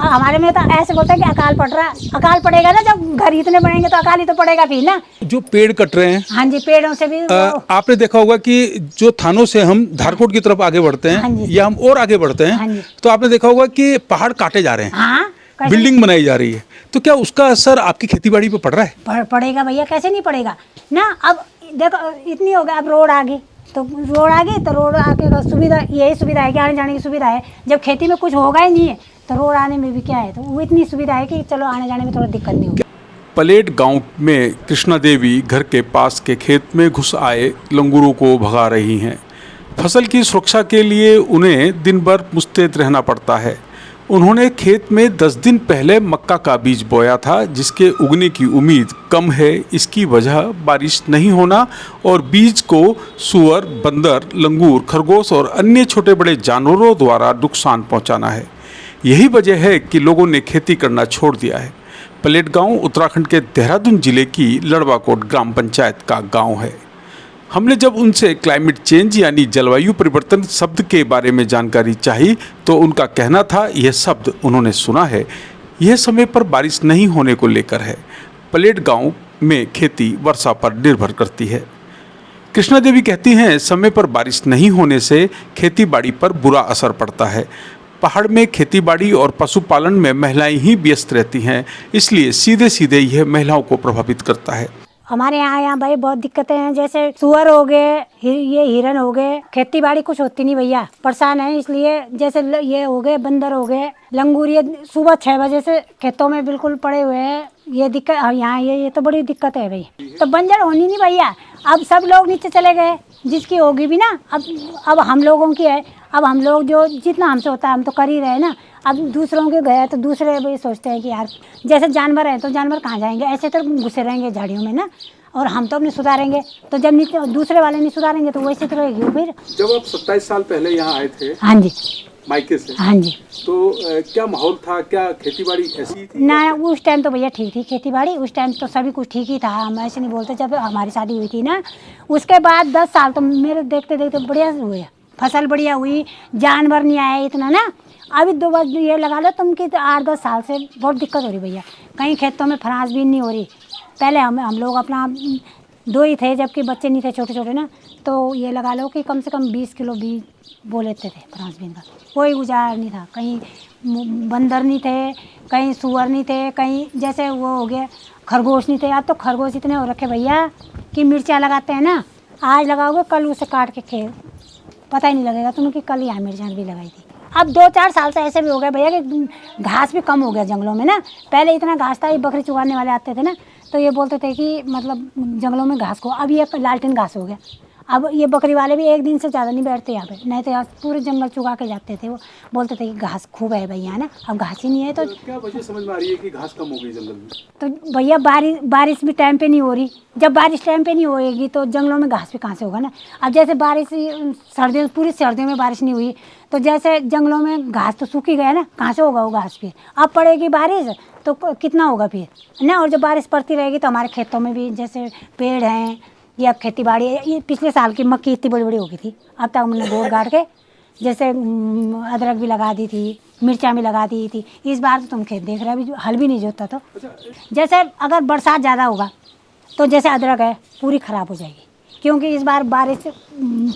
हमारे में तो ऐसे बोलते हैं कि अकाल पड़ रहा, अकाल पड़ेगा ना, जब घर इतने बनेंगे तो अकाल ही तो पड़ेगा फिर ना। जो पेड़ कट रहे हैं, हाँ जी, पेड़ों से भी आपने देखा होगा कि जो थानों से हम धारकोट की तरफ आगे बढ़ते हाँ हैं जी। या हम और आगे बढ़ते हाँ हैं, जी। तो आपने देखा होगा कि पहाड़ काटे जा रहे हैं, हाँ, कैसे बिल्डिंग बनाई जा रही है। तो क्या उसका असर आपकी खेतीबाड़ी पे पड़ रहा है? पड़ेगा भैया, कैसे नहीं पड़ेगा ना। अब देखो इतनी हो गया, अब रोड आ गई तो रोड आ गई, तो रोड आके का सुविधा, यही सुविधा है कि आने जाने की सुविधा है। जब खेती में कुछ होगा ही नहीं है तो रोड आने में भी क्या है, तो वो इतनी सुविधा है कि चलो आने जाने में थोड़ा दिक्कत नहीं होगी। पलेट गांव में कृष्णा देवी घर के पास के खेत में घुस आए लंगूरों को भगा रही हैं। फसल की सुरक्षा के लिए उन्हें दिन भर मुस्तैद रहना पड़ता है। उन्होंने खेत में 10 दिन पहले मक्का का बीज बोया था, जिसके उगने की उम्मीद कम है। इसकी वजह बारिश नहीं होना और बीज को सूअर, बंदर, लंगूर, खरगोश और अन्य छोटे बड़े जानवरों द्वारा नुकसान पहुंचाना है। यही वजह है कि लोगों ने खेती करना छोड़ दिया है। पलेट गांव उत्तराखंड के देहरादून जिले की लड़वाकोट ग्राम पंचायत का गांव है। हमने जब उनसे क्लाइमेट चेंज यानी जलवायु परिवर्तन शब्द के बारे में जानकारी चाही तो उनका कहना था, यह शब्द उन्होंने सुना है, यह समय पर बारिश नहीं होने को लेकर है। पलेट गांव में खेती वर्षा पर निर्भर करती है। कृष्णा देवी कहती हैं, समय पर बारिश नहीं होने से खेतीबाड़ी पर बुरा असर पड़ता है। पहाड़ में खेतीबाड़ी और पशुपालन में महिलाएं ही व्यस्त रहती हैं, इसलिए सीधे सीधे यह महिलाओं को प्रभावित करता है। हमारे यहाँ भाई बहुत दिक्कतें हैं, जैसे सुअर हो गए, ये हिरन हो गए, खेती बाड़ी कुछ होती नहीं भैया, परेशान है। इसलिए जैसे ये हो गए, बंदर हो गए, लंगूर, ये सुबह 6 बजे से खेतों में बिल्कुल पड़े हुए हैं। ये दिक्कत यहाँ ये तो बड़ी दिक्कत है भाई। तो बंजर होनी नहीं भैया। अब सब लोग नीचे चले गए, जिसकी होगी भी ना, अब हम लोगों की है। अब हम लोग जो जितना हमसे होता है हम तो कर ही रहे ना। अब दूसरों के गए तो दूसरे भी सोचते हैं कि यार जैसे जानवर हैं तो जानवर कहाँ जाएंगे, ऐसे तो घुसे रहेंगे झाड़ियों में ना, और हम तो अपने सुधारेंगे। तो जब नीचे दूसरे वाले नहीं सुधारेंगे तो वैसे तो रहेगी वो फिर। जब आप 27 साल पहले यहाँ आए थे, हाँ जी, मायके से, हाँ जी, तो क्या माहौल था, क्या खेतीबाड़ी ऐसी थी? ना उस टाइम तो भैया ठीक थी खेतीबाड़ी, उस टाइम तो सभी कुछ ठीक ही था। हम ऐसे नहीं बोलते। जब हमारी शादी हुई थी ना, उसके बाद 10 साल तो मेरे देखते देखते बढ़िया हुए, फसल बढ़िया हुई, जानवर नहीं आए इतना ना। अभी 2 बार ये लगा लो तुम कि 8-10 साल से बहुत दिक्कत हो रही भैया। कहीं खेतों में फरास भी नहीं हो रही। पहले हम लोग अपना 2 ही थे, जबकि बच्चे नहीं थे छोटे छोटे ना, तो ये लगा लो कि कम से कम 20 किलो बीज बो लेते थे फरास बीन का। कोई गुजार नहीं था, कहीं बंदर नहीं थे, कहीं सुअर नहीं थे, कहीं जैसे वो हो गया खरगोश नहीं थे। अब तो खरगोश इतने हो रखे भैया कि मिर्चा लगाते हैं ना, आज लगाओगे कल उसे काट के खेल, पता ही नहीं लगेगा तुम्हें कि कल यहाँ मिर्चा भी लगाई थी। अब 2-4 साल से ऐसे भी हो गया भैया कि घास भी कम हो गया जंगलों में ना। पहले इतना घास था, ये बकरी चुगाने वाले आते थे ना, तो ये बोलते थे कि मतलब जंगलों में घास को, अब ये लालटेन घास हो गया। अब ये बकरी वाले भी एक दिन से ज़्यादा नहीं बैठते यहाँ पे, नहीं तो यहाँ पूरे जंगल चुगा के जाते थे। वो बोलते थे कि घास खूब है भैया ना, अब घास ही नहीं है। तो क्या वजह समझ में आ रही है कि घास कम हो गई जंगल में? तो भैया बारिश भी टाइम पे नहीं हो रही। जब बारिश टाइम पे नहीं होएगी तो जंगलों में घास भी कहाँ से होगा ना। अब जैसे बारिश सर्दियों, पूरी सर्दियों में बारिश नहीं हुई तो जैसे जंगलों में घास तो सूख ही गया ना, कहाँ से होगा वो घास फिर। अब पड़ेगी बारिश तो कितना होगा फिर ना। और जब बारिश पड़ती रहेगी तो हमारे खेतों में भी जैसे पेड़ हैं या खेती बाड़ी, ये पिछले साल की मक्की इतनी बड़ी बड़ी हो गई थी। अब तक हमने गोड़ गाड़ के जैसे अदरक भी लगा दी थी, मिर्चा भी लगा दी थी। इस बार तो तुम खेत देख रहे हो, हल भी नहीं जोता। तो जैसे अगर बरसात ज़्यादा होगा तो जैसे अदरक है पूरी ख़राब हो जाएगी, क्योंकि इस बार बारिश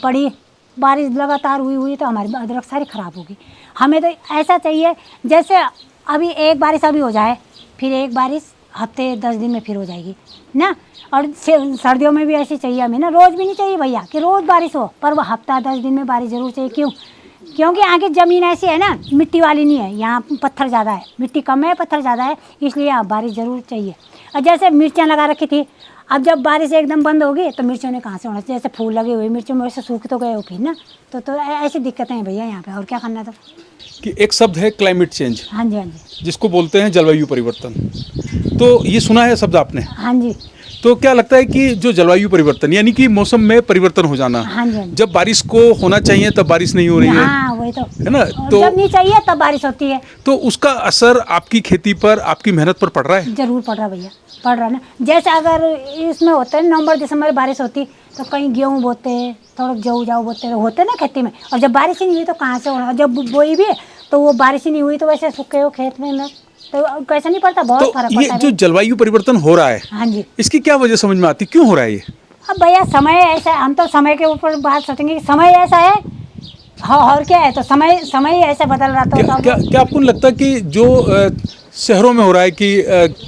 पड़ी, बारिश लगातार हुई तो हमारी अदरक सारी ख़राब होगी। हमें तो ऐसा चाहिए जैसे अभी एक बारिश अभी हो जाए, फिर एक बारिश हफ्ते 10 दिन में फिर हो जाएगी ना। और सर्दियों में भी ऐसी चाहिए हमें ना, रोज़ भी नहीं चाहिए भैया कि रोज़ बारिश हो, पर वो हफ्ता 10 दिन में बारिश ज़रूर चाहिए। क्यों? क्योंकि यहाँ की ज़मीन ऐसी है ना, मिट्टी वाली नहीं है, यहाँ पत्थर ज़्यादा है, मिट्टी कम है पत्थर ज़्यादा है, इसलिए यहाँ बारिश ज़रूर चाहिए। और जैसे मिर्चियाँ लगा रखी थी, अब जब बारिश एकदम बंद होगी तो मिर्चों ने कहाँ से होना, जैसे फूल लगे हुए मिर्चों में वैसे सूख तो गए हो फिर ना। तो ऐसी दिक्कतें हैं भैया यहाँ पे, और क्या करना था। कि एक शब्द है क्लाइमेट चेंज, हाँ जी, हाँ जी, जिसको बोलते हैं जलवायु परिवर्तन। तो ये सुना है शब्द आपने? हाँ जी, तो क्या लगता है कि जो जलवायु परिवर्तन यानी कि मौसम में परिवर्तन हो जाना, हाँ जी, हाँ जी। जब बारिश को होना चाहिए तब बारिश नहीं हो रही है, हाँ वही तो है ना? और तो जब नहीं चाहिए तब बारिश होती है। तो उसका असर आपकी खेती पर, आपकी मेहनत पर पड़ रहा है? जरूर पड़ रहा भैया, पड़ रहा ना। जैसे अगर इसमें होता है नवंबर दिसंबर में बारिश होती तो कहीं गेहूँ बोते, थोड़ा जाऊ बोते होते ना खेती में, और जब बारिश ही नहीं हुई तो कहाँ से होना। जब बोई भी तो वो बारिश ही नहीं हुई तो वैसे सूखे हो खेत में ना, तो कैसा नहीं पड़ता, बहुत तो फर्क ये पड़ता है जो भैया। जलवायु परिवर्तन हो रहा है, हाँ जी। इसकी क्या वजह समझ में आती, क्यों हो रहा है ये? अब भैया समय ऐसा है, हम तो समय के ऊपर बात सोचेंगे कि समय ऐसा है। हाँ, और क्या है, तो समय ही ऐसे बदल रहा क्या तो क्या क्या आपको नहीं लगता कि जो शहरों में हो रहा है कि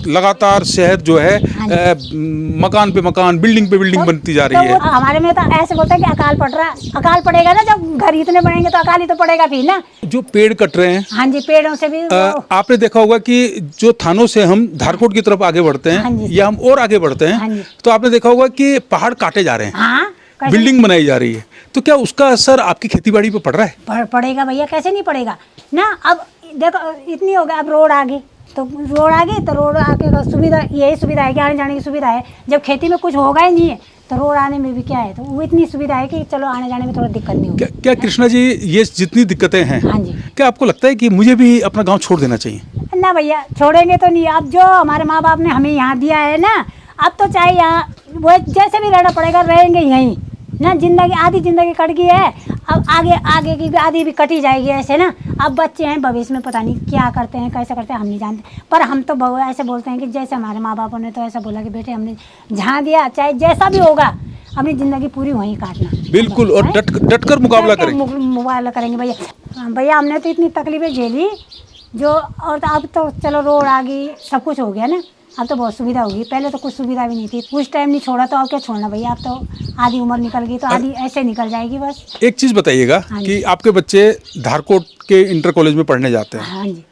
लगातार शहर जो है हाँ जी। मकान पे मकान, बिल्डिंग पे बिल्डिंग बनती जा रही तो है। हमारे में तो ऐसे बोलते हैं कि अकाल पड़ रहा है। अकाल पड़ेगा ना, जब घर इतने बनेंगे तो अकाल ही तो पड़ेगा फिर ना। जो पेड़ कट रहे हैं, हाँ जी, पेड़ों से भी आपने देखा होगा कि जो थानों से हम धारकोट की तरफ आगे बढ़ते हाँ हैं जी। या हम और आगे बढ़ते हाँ हैं, जी। तो आपने देखा होगा कि पहाड़ काटे जा रहे हैं, हाँ, कैसे बिल्डिंग बनाई जा रही है। तो क्या उसका असर आपकी खेतीबाड़ी पे पड़ रहा है? पड़ेगा भैया, कैसे नहीं पड़ेगा ना। अब देखो इतनी हो गई, अब रोड आ गई तो रोड आ गई तो रोड आके का सुविधा, यही सुविधा है कि आने जाने की सुविधा है। जब खेती में कुछ होगा ही नहीं है तो रोड आने में भी क्या है, तो वो इतनी सुविधा है कि चलो आने जाने में थोड़ा दिक्कत नहीं होगी। क्या कृष्णा जी, ये जितनी दिक्कतें हैं, हाँ जी। क्या आपको लगता है कि मुझे भी अपना गांव छोड़ देना चाहिए? ना भैया, छोड़ेंगे तो नहीं। अब जो हमारे माँ बाप ने हमें यहाँ दिया है ना, अब तो चाहे यहाँ वो जैसे भी रहना पड़ेगा, रहेंगे यहीं ना। जिंदगी आधी जिंदगी कट गई है, अब आगे की भी आधी भी कटी जाएगी ऐसे ना। अब बच्चे हैं, भविष्य में पता नहीं क्या करते हैं कैसे करते हैं हम नहीं जानते, पर हम तो ऐसे बोलते हैं कि जैसे हमारे माँ बापों ने तो ऐसा बोला कि बेटे हमने जहाँ दिया, चाहे जैसा भी होगा अपनी ज़िंदगी पूरी वहीं काटना। बिल्कुल, और डट कर मुकाबला करें। मुकाबला करेंगे भैया। हाँ, भैया हमने तो इतनी तकलीफें झेली जो, और तो अब तो चलो रोड आ गई, सब कुछ हो गया ना। अब तो बहुत सुविधा होगी, पहले तो कुछ सुविधा भी नहीं थी। उस टाइम नहीं छोड़ा तो अब क्या छोड़ना भैया। अब तो आधी उम्र निकल गई तो आधी ऐसे निकल जाएगी बस। एक चीज़ बताइएगा हाँ जी। कि आपके बच्चे धारकोट के इंटर कॉलेज में पढ़ने जाते हैं, हाँ जी।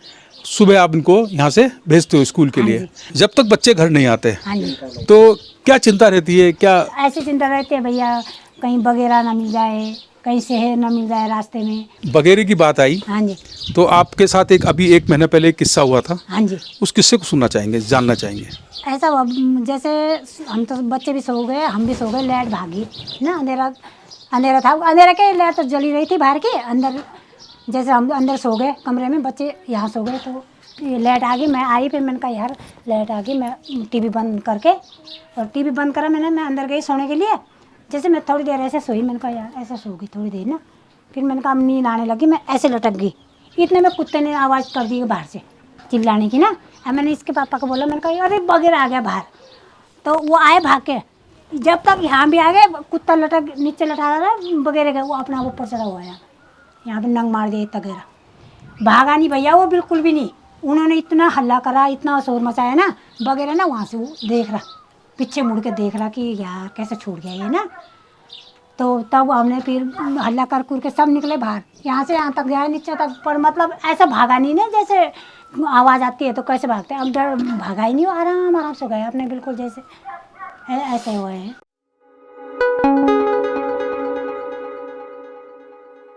सुबह आप इनको यहाँ से भेजते हो स्कूल के हाँ लिए, जब तक बच्चे घर नहीं आते, हाँ जी। तो क्या चिंता रहती है? क्या ऐसी चिंता रहती है भैया, कहीं वगैरह ना मिल जाए, कहीं शहर ना मिल जाए रास्ते में। वगैरह की बात आई हाँ जी। तो आपके साथ अभी एक महीने पहले एक किस्सा हुआ था, हाँ जी। उस किस्से को सुनना चाहेंगे, जानना चाहेंगे। ऐसा हुआ, जैसे हम तो बच्चे भी सो गए, हम भी सो गए, लाइट भागी ना। अंधेरा था, अंधेरा के लाइट तो जली रही थी बाहर के अंदर। जैसे हम अंदर सो गए कमरे में, बच्चे यहाँ सो गए, तो ये लाइट आ गई। मैं आई, फिर मैंने कहा यार लाइट आ गई, मैं टीवी बंद करके, और टीवी बंद करा मैंने, मैं अंदर गई सोने के लिए। जैसे मैं थोड़ी देर ऐसे सोई, मैंने कहा यार ऐसे सो गई थोड़ी देर ना, फिर मैंने कहा नींद आने लगी, मैं ऐसे लटक गई। इतने में कुत्ते ने आवाज़ कर दी बाहर से चिल्लाने की ना। अब मैंने इसके पापा को बोला, मैंने कहा अरे बगैर आ गया बाहर, तो वो आए भाग के। जब तक यहाँ भी आ गए, कुत्ता लटक नीचे लटा रहा वगैरह गए, वो अपना ऊपर चढ़ा हुआ है, यहाँ पे नंग मार दिया तगेरा। भागा नहीं भैया वो, बिल्कुल भी नहीं। उन्होंने इतना हल्ला करा, इतना शोर मचाया ना, वगैरह ना, वहाँ से वो देख रहा, पीछे मुड़ के देख रहा कि यार कैसे छूट गया ये ना। तो तब हमने फिर हल्ला कर के सब निकले बाहर, यहाँ से यहाँ तक गया नीचे तक, पर मतलब ऐसा भागा नहीं ना, जैसे आवाज़ आती है तो कैसे भागते हैं। अब डर भागा ही नहीं, आराम आराम से गए अपने, बिल्कुल जैसे ऐसे हुए हैं।